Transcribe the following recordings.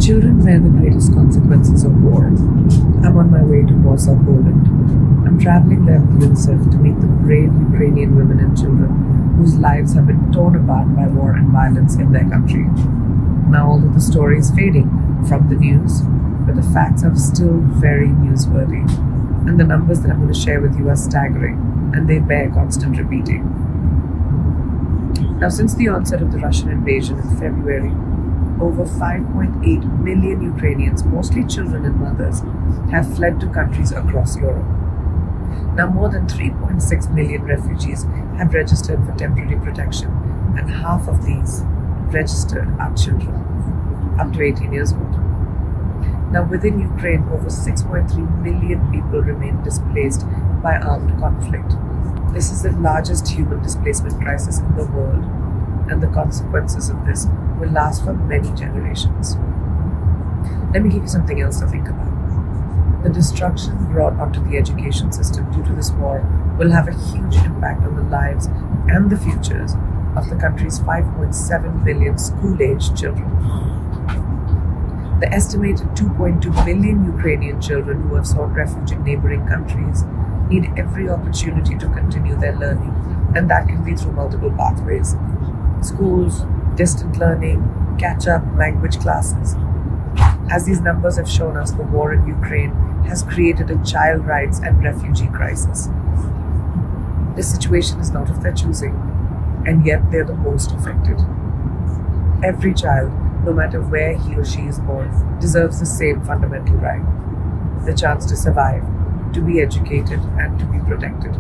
Children bear the greatest consequences of war. I'm on my way to Warsaw, Poland. I'm traveling there with UNICEF to meet the brave Ukrainian women and children whose lives have been torn apart by war and violence in their country. Now, although the story is fading from the news, but the facts are still very newsworthy. And the numbers that I'm going to share with you are staggering, and they bear constant repeating. Now, since the onset of the Russian invasion in February, over 5.8 million Ukrainians, mostly children and mothers, have fled to countries across Europe. Now, more than 3.6 million refugees have registered for temporary protection, and half of these registered are children, up to 18 years old. Now, within Ukraine, over 6.3 million people remain displaced by armed conflict. This is the largest human displacement crisis in the world, and the consequences of this will last for many generations. Let me give you something else to think about. The destruction brought onto the education system due to this war will have a huge impact on the lives and the futures of the country's 5.7 billion school-aged children. The estimated 2.2 million Ukrainian children who have sought refuge in neighboring countries need every opportunity to continue their learning, and that can be through multiple pathways: schools, distant learning, catch-up, language classes. As these numbers have shown us, the war in Ukraine has created a child rights and refugee crisis. This situation is not of their choosing, and yet they're the most affected. Every child, no matter where he or she is born, deserves the same fundamental right: the chance to survive, to be educated, and to be protected.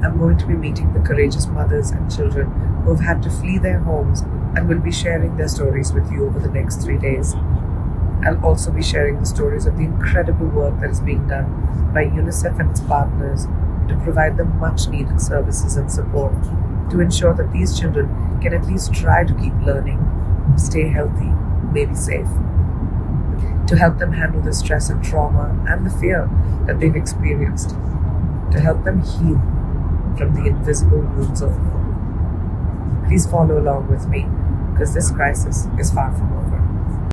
I'm going to be meeting the courageous mothers and children who have had to flee their homes and will be sharing their stories with you over the next 3 days. I'll also be sharing the stories of the incredible work that is being done by UNICEF and its partners to provide them much needed services and support to ensure that these children can at least try to keep learning, stay healthy, maybe safe, to help them handle the stress and trauma and the fear that they've experienced, to help them heal from the invisible wounds of war. Please follow along with me, because this crisis is far from over.